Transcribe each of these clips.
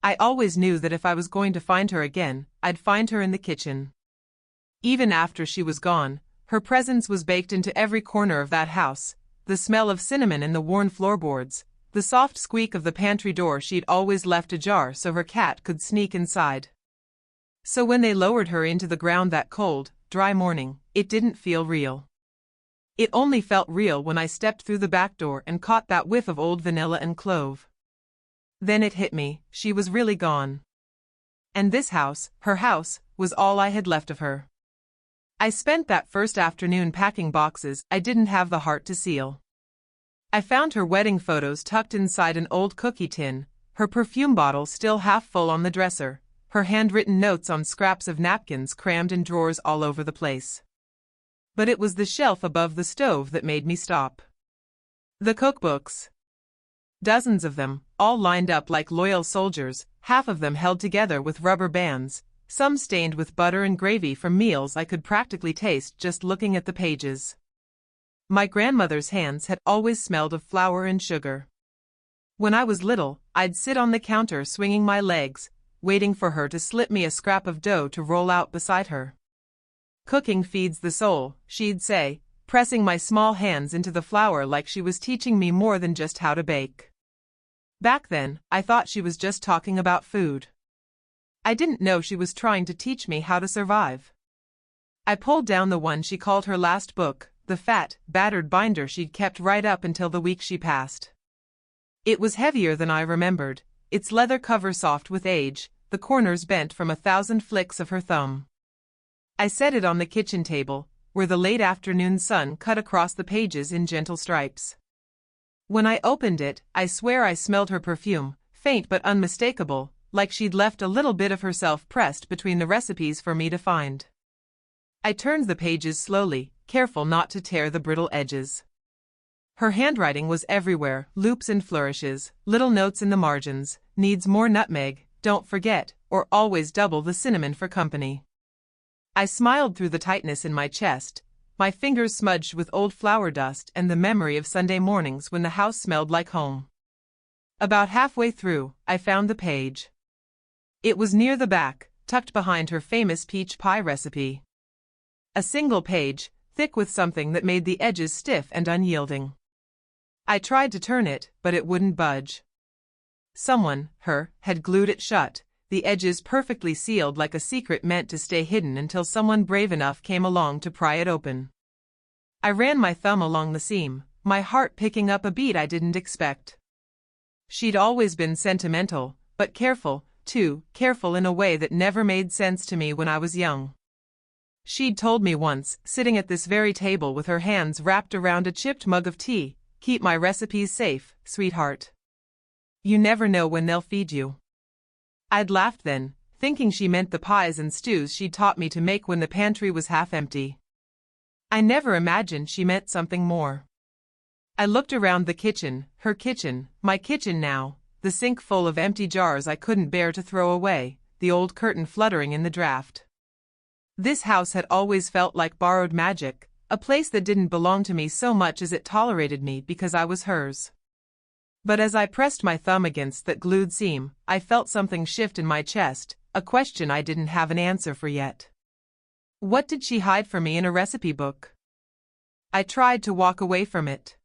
I always knew that if I was going to find her again, I'd find her in the kitchen. Even after she was gone, her presence was baked into every corner of that house, the smell of cinnamon in the worn floorboards, the soft squeak of the pantry door she'd always left ajar so her cat could sneak inside. So when they lowered her into the ground that cold, dry morning, it didn't feel real. It only felt real when I stepped through the back door and caught that whiff of old vanilla and clove. Then it hit me, she was really gone. And this house, her house, was all I had left of her. I spent that first afternoon packing boxes I didn't have the heart to seal. I found her wedding photos tucked inside an old cookie tin, her perfume bottle still half full on the dresser, her handwritten notes on scraps of napkins crammed in drawers all over the place. But it was the shelf above the stove that made me stop. The cookbooks. Dozens of them, all lined up like loyal soldiers, half of them held together with rubber bands, some stained with butter and gravy from meals I could practically taste just looking at the pages. My grandmother's hands had always smelled of flour and sugar. When I was little, I'd sit on the counter swinging my legs, waiting for her to slip me a scrap of dough to roll out beside her. "Cooking feeds the soul," she'd say, pressing my small hands into the flour like she was teaching me more than just how to bake. Back then, I thought she was just talking about food. I didn't know she was trying to teach me how to survive. I pulled down the one she called her last book, the fat, battered binder she'd kept right up until the week she passed. It was heavier than I remembered, its leather cover soft with age, the corners bent from 1,000 flicks of her thumb. I set it on the kitchen table, where the late afternoon sun cut across the pages in gentle stripes. When I opened it, I swear I smelled her perfume, faint but unmistakable, like she'd left a little bit of herself pressed between the recipes for me to find. I turned the pages slowly, careful not to tear the brittle edges. Her handwriting was everywhere, loops and flourishes, little notes in the margins, needs more nutmeg, don't forget, or always double the cinnamon for company. I smiled through the tightness in my chest, my fingers smudged with old flour dust and the memory of Sunday mornings when the house smelled like home. About halfway through, I found the page. It was near the back, tucked behind her famous peach pie recipe. A single page, thick with something that made the edges stiff and unyielding. I tried to turn it, but it wouldn't budge. Someone, had glued it shut, the edges perfectly sealed like a secret meant to stay hidden until someone brave enough came along to pry it open. I ran my thumb along the seam, my heart picking up a beat I didn't expect. She'd always been sentimental, but careful, too, careful in a way that never made sense to me when I was young. She'd told me once, sitting at this very table with her hands wrapped around a chipped mug of tea, "Keep my recipes safe, sweetheart. You never know when they'll feed you." I'd laughed then, thinking she meant the pies and stews she'd taught me to make when the pantry was half empty. I never imagined she meant something more. I looked around the kitchen, her kitchen, my kitchen now, the sink full of empty jars I couldn't bear to throw away, the old curtain fluttering in the draft. This house had always felt like borrowed magic, a place that didn't belong to me so much as it tolerated me because I was hers. But as I pressed my thumb against that glued seam, I felt something shift in my chest, a question I didn't have an answer for yet. What did she hide from me in a recipe book? I tried to walk away from it.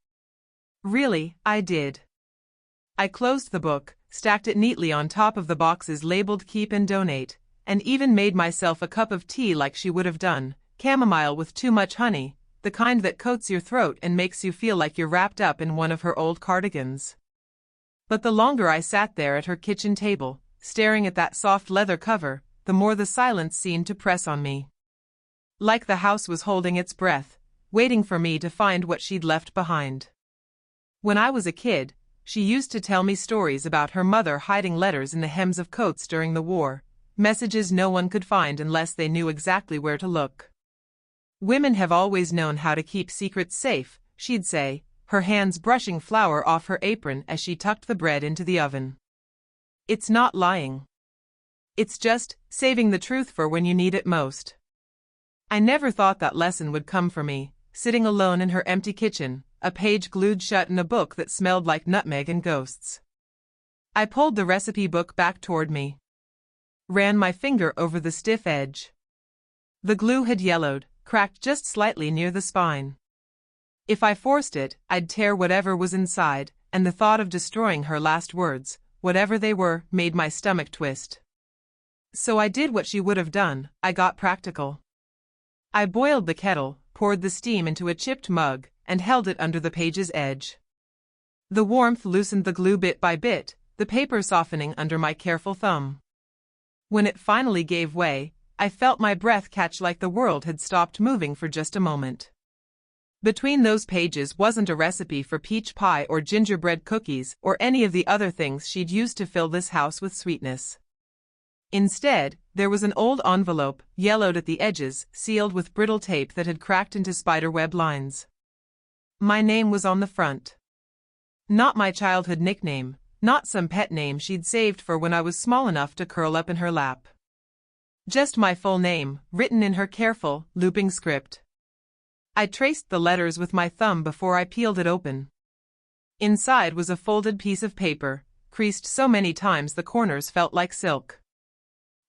Really, I did. I closed the book, stacked it neatly on top of the boxes labeled Keep and Donate, and even made myself a cup of tea like she would have done, chamomile with too much honey, the kind that coats your throat and makes you feel like you're wrapped up in one of her old cardigans. But the longer I sat there at her kitchen table, staring at that soft leather cover, the more the silence seemed to press on me. Like the house was holding its breath, waiting for me to find what she'd left behind. When I was a kid, she used to tell me stories about her mother hiding letters in the hems of coats during the war, messages no one could find unless they knew exactly where to look. "Women have always known how to keep secrets safe," she'd say, her hands brushing flour off her apron as she tucked the bread into the oven. "It's not lying. It's just saving the truth for when you need it most." I never thought that lesson would come for me, sitting alone in her empty kitchen, a page glued shut in a book that smelled like nutmeg and ghosts. I pulled the recipe book back toward me. Ran my finger over the stiff edge. The glue had yellowed, cracked just slightly near the spine. If I forced it, I'd tear whatever was inside, and the thought of destroying her last words, whatever they were, made my stomach twist. So I did what she would have done. I got practical. I boiled the kettle, poured the steam into a chipped mug, and held it under the page's edge. The warmth loosened the glue bit by bit, the paper softening under my careful thumb. When it finally gave way, I felt my breath catch like the world had stopped moving for just a moment. Between those pages wasn't a recipe for peach pie or gingerbread cookies or any of the other things she'd used to fill this house with sweetness. Instead, there was an old envelope, yellowed at the edges, sealed with brittle tape that had cracked into spiderweb lines. My name was on the front. Not my childhood nickname, not some pet name she'd saved for when I was small enough to curl up in her lap. Just my full name, written in her careful, looping script. I traced the letters with my thumb before I peeled it open. Inside was a folded piece of paper, creased so many times the corners felt like silk.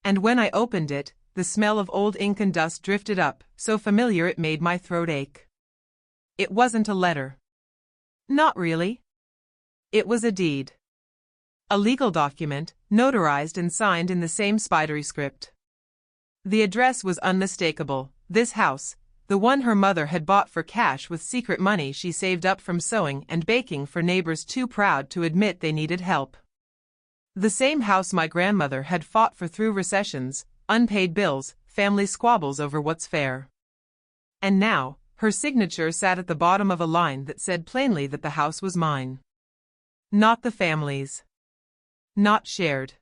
And when I opened it, the smell of old ink and dust drifted up, so familiar it made my throat ache. It wasn't a letter. Not really. It was a deed. A legal document, notarized and signed in the same spidery script. The address was unmistakable. This house, the one her mother had bought for cash with secret money she saved up from sewing and baking for neighbors too proud to admit they needed help. The same house my grandmother had fought for through recessions, unpaid bills, family squabbles over what's fair. And now, her signature sat at the bottom of a line that said plainly that the house was mine. Not the family's. Not shared.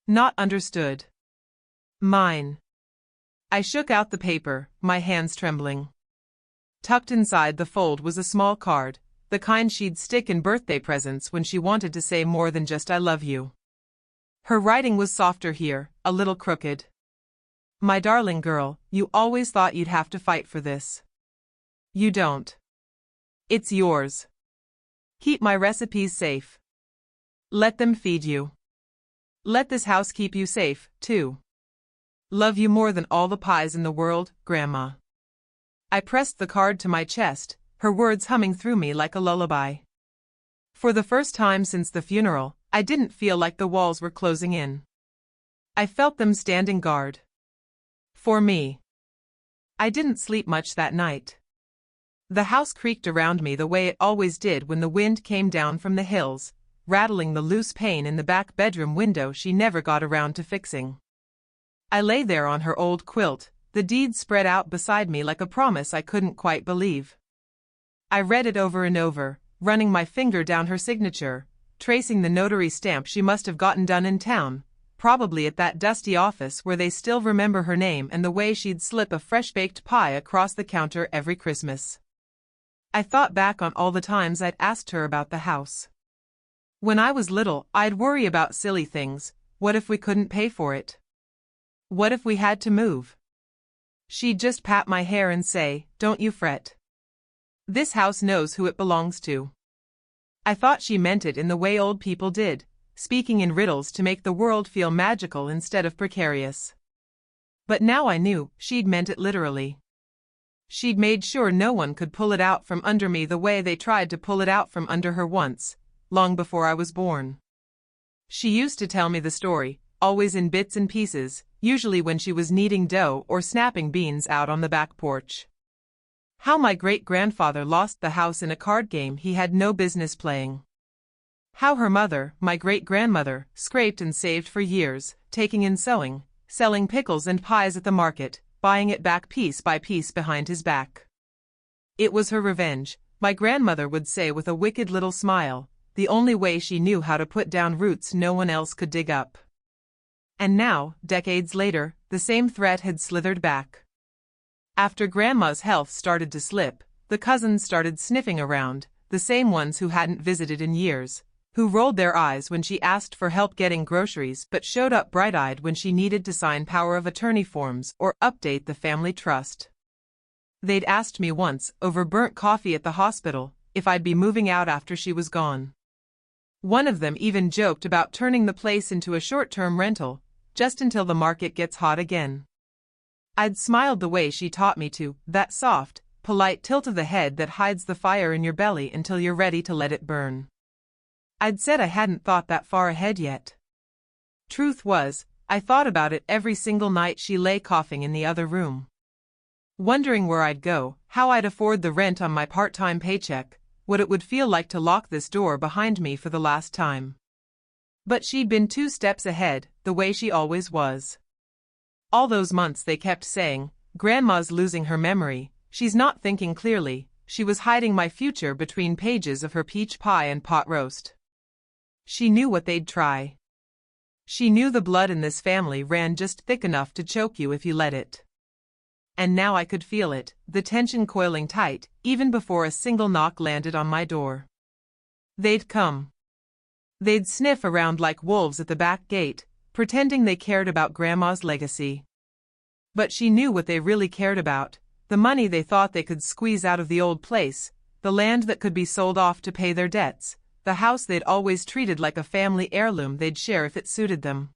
Not understood. Mine. I shook out the paper, my hands trembling. Tucked inside the fold was a small card, the kind she'd stick in birthday presents when she wanted to say more than just "I love you." Her writing was softer here, a little crooked. My darling girl, you always thought you'd have to fight for this. You don't. It's yours. Keep my recipes safe. Let them feed you. Let this house keep you safe, too. Love you more than all the pies in the world, Grandma. I pressed the card to my chest, her words humming through me like a lullaby. For the first time since the funeral, I didn't feel like the walls were closing in. I felt them standing guard. For me. I didn't sleep much that night. The house creaked around me the way it always did when the wind came down from the hills, rattling the loose pane in the back bedroom window she never got around to fixing. I lay there on her old quilt, the deed spread out beside me like a promise I couldn't quite believe. I read it over and over, running my finger down her signature, tracing the notary stamp she must have gotten done in town, probably at that dusty office where they still remember her name and the way she'd slip a fresh-baked pie across the counter every Christmas. I thought back on all the times I'd asked her about the house. When I was little, I'd worry about silly things. What if we couldn't pay for it? What if we had to move? She'd just pat my hair and say, "Don't you fret. This house knows who it belongs to." I thought she meant it in the way old people did, speaking in riddles to make the world feel magical instead of precarious. But now I knew she'd meant it literally. She'd made sure no one could pull it out from under me the way they tried to pull it out from under her once, long before I was born. She used to tell me the story, always in bits and pieces, usually when she was kneading dough or snapping beans out on the back porch. How my great-grandfather lost the house in a card game he had no business playing. How her mother, my great-grandmother, scraped and saved for years, taking in sewing, selling pickles and pies at the market, buying it back piece by piece behind his back. It was her revenge, my grandmother would say with a wicked little smile, the only way she knew how to put down roots no one else could dig up. And now, decades later, the same threat had slithered back. After Grandma's health started to slip, the cousins started sniffing around, the same ones who hadn't visited in years, who rolled their eyes when she asked for help getting groceries but showed up bright-eyed when she needed to sign power of attorney forms or update the family trust. They'd asked me once, over burnt coffee at the hospital, if I'd be moving out after she was gone. One of them even joked about turning the place into a short-term rental, just until the market gets hot again. I'd smiled the way she taught me to, that soft, polite tilt of the head that hides the fire in your belly until you're ready to let it burn. I'd said I hadn't thought that far ahead yet. Truth was, I thought about it every single night she lay coughing in the other room. Wondering where I'd go, how I'd afford the rent on my part-time paycheck, what it would feel like to lock this door behind me for the last time. But she'd been 2 steps ahead, the way she always was. All those months they kept saying, "Grandma's losing her memory, she's not thinking clearly," she was hiding my future between pages of her peach pie and pot roast. She knew what they'd try. She knew the blood in this family ran just thick enough to choke you if you let it. And now I could feel it, the tension coiling tight, even before a single knock landed on my door. They'd come. They'd sniff around like wolves at the back gate, pretending they cared about Grandma's legacy. But she knew what they really cared about, the money they thought they could squeeze out of the old place, the land that could be sold off to pay their debts, the house they'd always treated like a family heirloom they'd share if it suited them.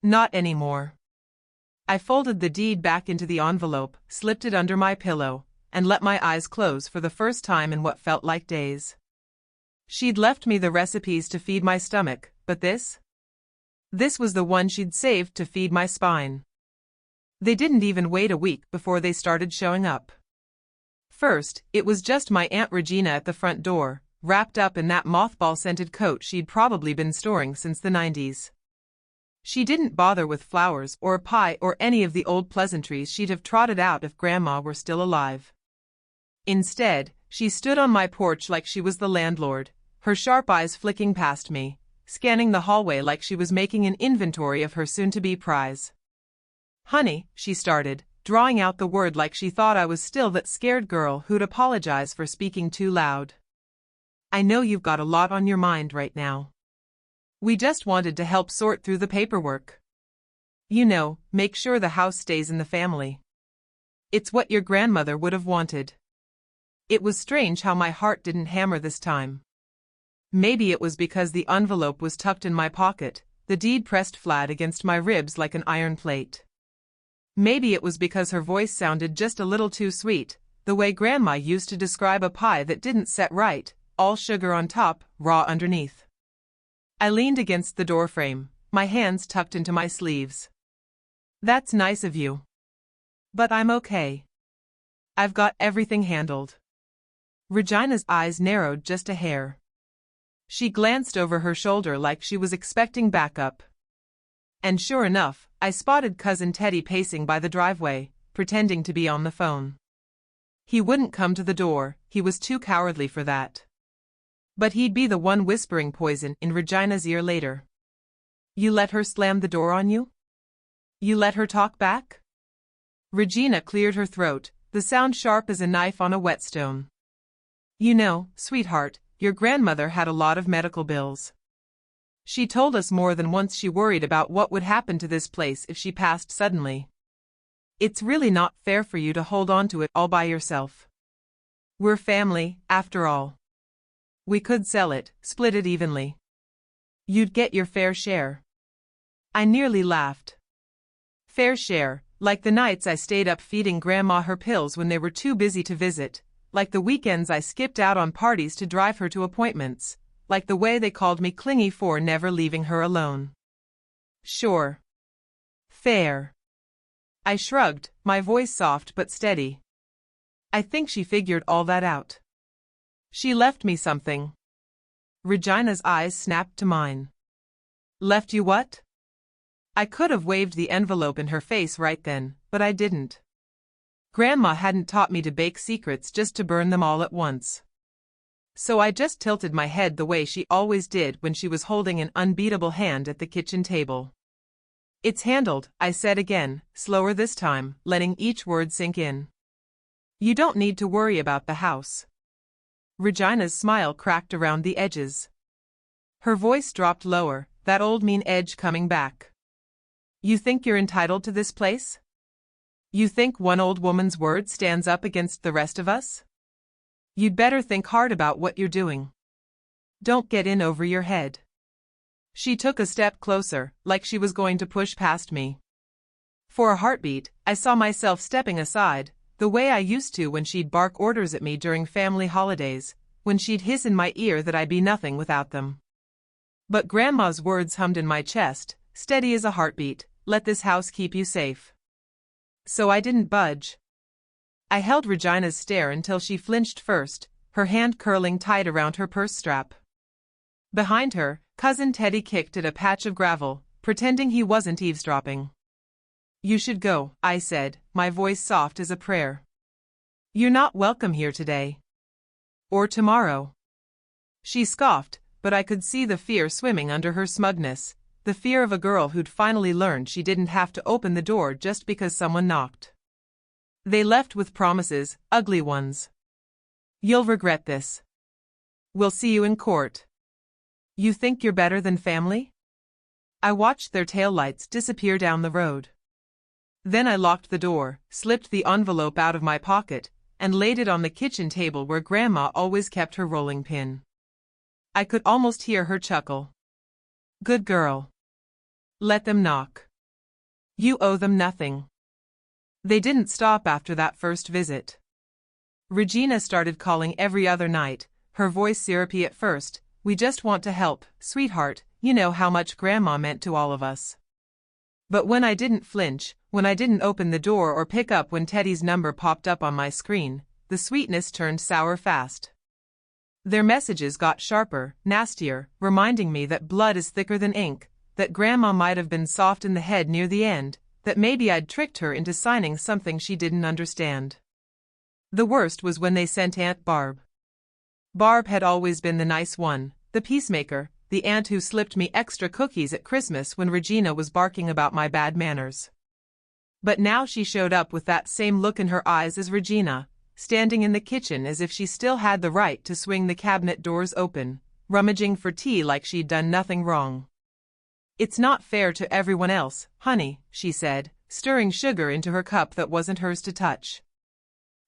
Not anymore. I folded the deed back into the envelope, slipped it under my pillow, and let my eyes close for the first time in what felt like days. She'd left me the recipes to feed my stomach, but this? This was the one she'd saved to feed my spine. They didn't even wait a week before they started showing up. First, it was just my Aunt Regina at the front door, wrapped up in that mothball-scented coat she'd probably been storing since the 90s. She didn't bother with flowers or a pie or any of the old pleasantries she'd have trotted out if Grandma were still alive. Instead, she stood on my porch like she was the landlord, her sharp eyes flicking past me, scanning the hallway like she was making an inventory of her soon-to-be prize. "Honey," she started, drawing out the word like she thought I was still that scared girl who'd apologize for speaking too loud. "I know you've got a lot on your mind right now. We just wanted to help sort through the paperwork. You know, make sure the house stays in the family. It's what your grandmother would have wanted." It was strange how my heart didn't hammer this time. Maybe it was because the envelope was tucked in my pocket, the deed pressed flat against my ribs like an iron plate. Maybe it was because her voice sounded just a little too sweet, the way Grandma used to describe a pie that didn't set right, all sugar on top, raw underneath. I leaned against the doorframe, my hands tucked into my sleeves. "That's nice of you. But I'm okay. I've got everything handled." Regina's eyes narrowed just a hair. She glanced over her shoulder like she was expecting backup. And sure enough, I spotted Cousin Teddy pacing by the driveway, pretending to be on the phone. He wouldn't come to the door, he was too cowardly for that. But he'd be the one whispering poison in Regina's ear later. "You let her slam the door on you? You let her talk back?" Regina cleared her throat, the sound sharp as a knife on a whetstone. "You know, sweetheart, your grandmother had a lot of medical bills. She told us more than once she worried about what would happen to this place if she passed suddenly. It's really not fair for you to hold on to it all by yourself. We're family, after all. We could sell it, split it evenly. You'd get your fair share." I nearly laughed. Fair share, like the nights I stayed up feeding Grandma her pills when they were too busy to visit, like the weekends I skipped out on parties to drive her to appointments, like the way they called me clingy for never leaving her alone. "Sure. Fair." I shrugged, my voice soft but steady. "I think she figured all that out. She left me something." Regina's eyes snapped to mine. "Left you what?" I could have waved the envelope in her face right then, but I didn't. Grandma hadn't taught me to bake secrets just to burn them all at once. So I just tilted my head the way she always did when she was holding an unbeatable hand at the kitchen table. "It's handled," I said again, slower this time, letting each word sink in. "You don't need to worry about the house." Regina's smile cracked around the edges. Her voice dropped lower, that old mean edge coming back. "You think you're entitled to this place? You think one old woman's word stands up against the rest of us? You'd better think hard about what you're doing." Don't get in over your head. She took a step closer, like she was going to push past me. For a heartbeat, I saw myself stepping aside, the way I used to when she'd bark orders at me during family holidays, when she'd hiss in my ear that I'd be nothing without them. But Grandma's words hummed in my chest, steady as a heartbeat, let this house keep you safe. So I didn't budge. I held Regina's stare until she flinched first, her hand curling tight around her purse strap. Behind her, Cousin Teddy kicked at a patch of gravel, pretending he wasn't eavesdropping. You should go, I said, my voice soft as a prayer. You're not welcome here today. Or tomorrow. She scoffed, but I could see the fear swimming under her smugness, the fear of a girl who'd finally learned she didn't have to open the door just because someone knocked. They left with promises, ugly ones. You'll regret this. We'll see you in court. You think you're better than family? I watched their taillights disappear down the road. Then I locked the door, slipped the envelope out of my pocket, and laid it on the kitchen table where Grandma always kept her rolling pin. I could almost hear her chuckle. Good girl. Let them knock. You owe them nothing. They didn't stop after that first visit. Regina started calling every other night, her voice syrupy at first. We just want to help, sweetheart, you know how much Grandma meant to all of us. But when I didn't flinch, when I didn't open the door or pick up when Teddy's number popped up on my screen, the sweetness turned sour fast. Their messages got sharper, nastier, reminding me that blood is thicker than ink, that Grandma might have been soft in the head near the end, that maybe I'd tricked her into signing something she didn't understand. The worst was when they sent Aunt Barb. Barb had always been the nice one, the peacemaker, the aunt who slipped me extra cookies at Christmas when Regina was barking about my bad manners. But now she showed up with that same look in her eyes as Regina, standing in the kitchen as if she still had the right to swing the cabinet doors open, rummaging for tea like she'd done nothing wrong. It's not fair to everyone else, honey, she said, stirring sugar into her cup that wasn't hers to touch.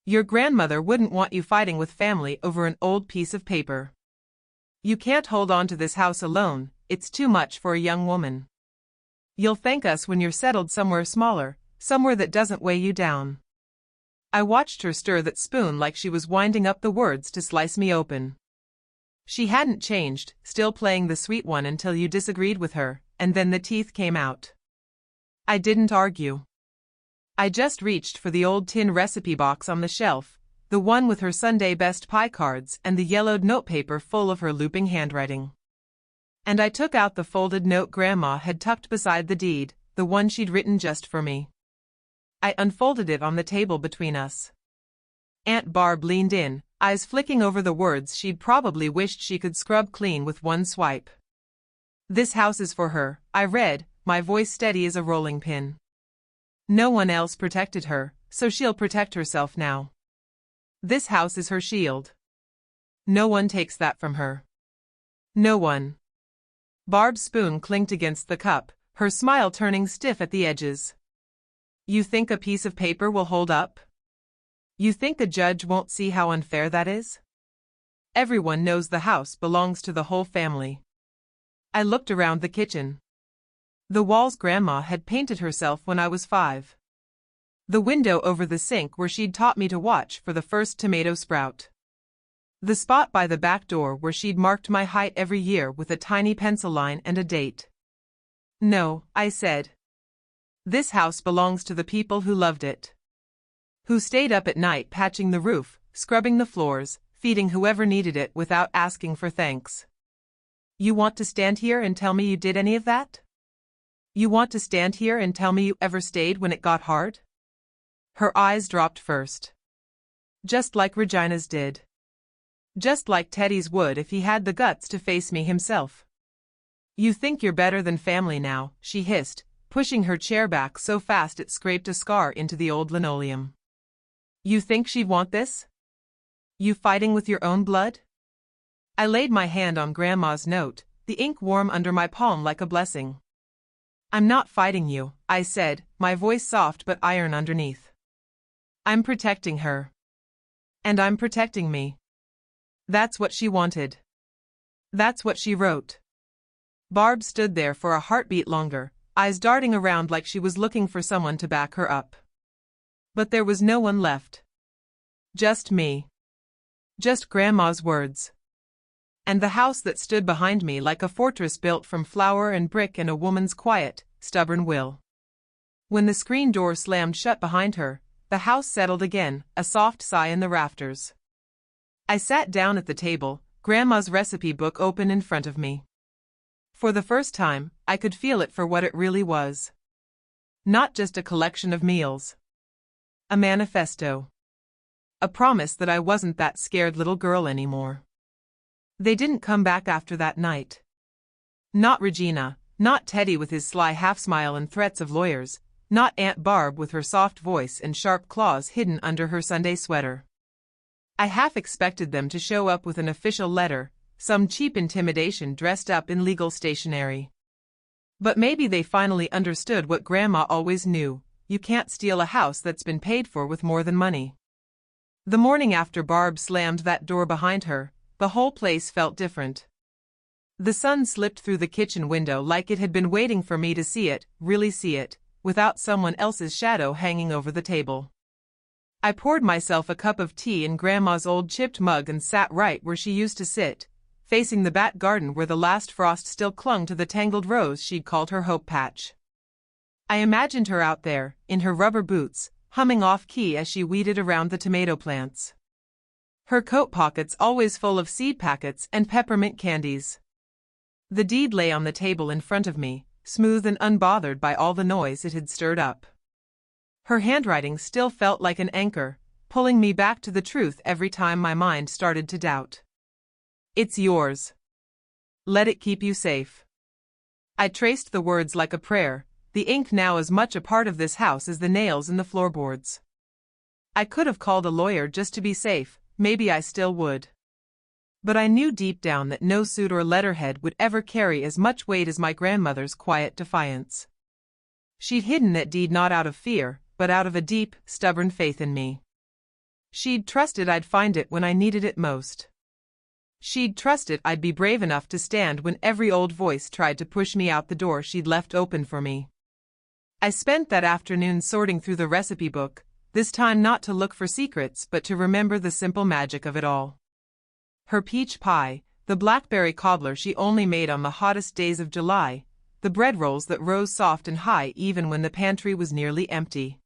Your grandmother wouldn't want you fighting with family over an old piece of paper. You can't hold on to this house alone, it's too much for a young woman. You'll thank us when you're settled somewhere smaller, somewhere that doesn't weigh you down. I watched her stir that spoon like she was winding up the words to slice me open. She hadn't changed, still playing the sweet one until you disagreed with her, and then the teeth came out. I didn't argue. I just reached for the old tin recipe box on the shelf, the one with her Sunday best pie cards and the yellowed notepaper full of her looping handwriting. And I took out the folded note Grandma had tucked beside the deed, the one she'd written just for me. I unfolded it on the table between us. Aunt Barb leaned in, eyes flicking over the words she'd probably wished she could scrub clean with one swipe. This house is for her, I read, my voice steady as a rolling pin. No one else protected her, so she'll protect herself now. This house is her shield. No one takes that from her. No one. Barb's spoon clinked against the cup, her smile turning stiff at the edges. You think a piece of paper will hold up? You think a judge won't see how unfair that is? Everyone knows the house belongs to the whole family. I looked around the kitchen. The walls Grandma had painted herself when I was 5. The window over the sink where she'd taught me to watch for the first tomato sprout. The spot by the back door where she'd marked my height every year with a tiny pencil line and a date. No, I said. This house belongs to the people who loved it. Who stayed up at night patching the roof, scrubbing the floors, feeding whoever needed it without asking for thanks. You want to stand here and tell me you did any of that? You want to stand here and tell me you ever stayed when it got hard? Her eyes dropped first. Just like Regina's did. Just like Teddy's would if he had the guts to face me himself. You think you're better than family now, she hissed, pushing her chair back so fast it scraped a scar into the old linoleum. You think she'd want this? You fighting with your own blood? I laid my hand on Grandma's note, the ink warm under my palm like a blessing. I'm not fighting you, I said, my voice soft but iron underneath. I'm protecting her. And I'm protecting me. That's what she wanted. That's what she wrote. Barb stood there for a heartbeat longer, eyes darting around like she was looking for someone to back her up. But there was no one left. Just me. Just Grandma's words. And the house that stood behind me like a fortress built from flour and brick and a woman's quiet, stubborn will. When the screen door slammed shut behind her, the house settled again, a soft sigh in the rafters. I sat down at the table, Grandma's recipe book open in front of me. For the first time, I could feel it for what it really was. Not just a collection of meals. A manifesto. A promise that I wasn't that scared little girl anymore. They didn't come back after that night. Not Regina, not Teddy with his sly half-smile and threats of lawyers, not Aunt Barb with her soft voice and sharp claws hidden under her Sunday sweater. I half expected them to show up with an official letter, some cheap intimidation dressed up in legal stationery. But maybe they finally understood what Grandma always knew: you can't steal a house that's been paid for with more than money. The morning after Barb slammed that door behind her, the whole place felt different. The sun slipped through the kitchen window like it had been waiting for me to see it, really see it, without someone else's shadow hanging over the table. I poured myself a cup of tea in Grandma's old chipped mug and sat right where she used to sit, facing the back garden where the last frost still clung to the tangled rose she'd called her hope patch. I imagined her out there, in her rubber boots, humming off-key as she weeded around the tomato plants. Her coat pockets always full of seed packets and peppermint candies. The deed lay on the table in front of me, smooth and unbothered by all the noise it had stirred up. Her handwriting still felt like an anchor, pulling me back to the truth every time my mind started to doubt. It's yours. Let it keep you safe. I traced the words like a prayer, the ink now as much a part of this house as the nails in the floorboards. I could have called a lawyer just to be safe, maybe I still would. But I knew deep down that no suit or letterhead would ever carry as much weight as my grandmother's quiet defiance. She'd hidden that deed not out of fear, but out of a deep, stubborn faith in me. She'd trusted I'd find it when I needed it most. She'd trusted I'd be brave enough to stand when every old voice tried to push me out the door she'd left open for me. I spent that afternoon sorting through the recipe book, this time not to look for secrets but to remember the simple magic of it all. Her peach pie, the blackberry cobbler she only made on the hottest days of July, the bread rolls that rose soft and high even when the pantry was nearly empty.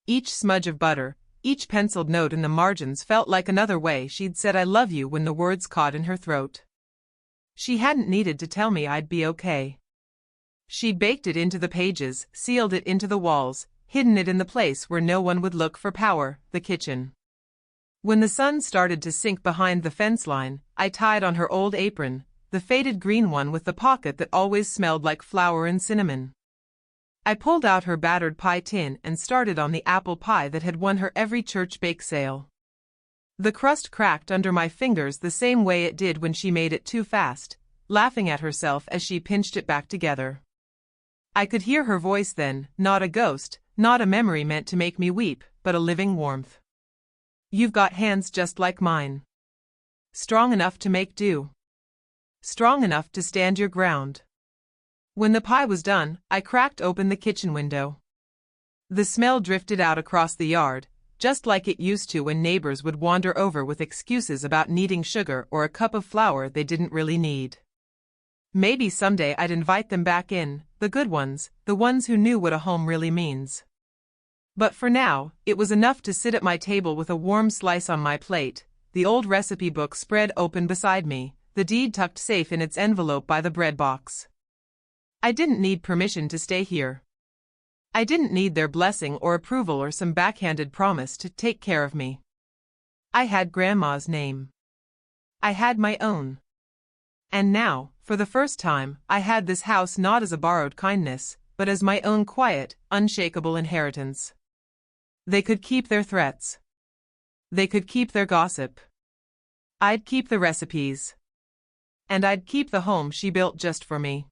Each smudge of butter, each penciled note in the margins felt like another way she'd said I love you when the words caught in her throat. She hadn't needed to tell me I'd be okay. She'd baked it into the pages, sealed it into the walls, hidden it in the place where no one would look for power, the kitchen. When the sun started to sink behind the fence line, I tied on her old apron, the faded green one with the pocket that always smelled like flour and cinnamon. I pulled out her battered pie tin and started on the apple pie that had won her every church bake sale. The crust cracked under my fingers the same way it did when she made it too fast, laughing at herself as she pinched it back together. I could hear her voice then, not a ghost, not a memory meant to make me weep, but a living warmth. You've got hands just like mine. Strong enough to make do. Strong enough to stand your ground. When the pie was done, I cracked open the kitchen window. The smell drifted out across the yard, just like it used to when neighbors would wander over with excuses about needing sugar or a cup of flour they didn't really need. Maybe someday I'd invite them back in, the good ones, the ones who knew what a home really means. But for now, it was enough to sit at my table with a warm slice on my plate, the old recipe book spread open beside me, the deed tucked safe in its envelope by the bread box. I didn't need permission to stay here. I didn't need their blessing or approval or some backhanded promise to take care of me. I had Grandma's name. I had my own. And now, for the first time, I had this house not as a borrowed kindness, but as my own quiet, unshakable inheritance. They could keep their threats. They could keep their gossip. I'd keep the recipes. And I'd keep the home she built just for me.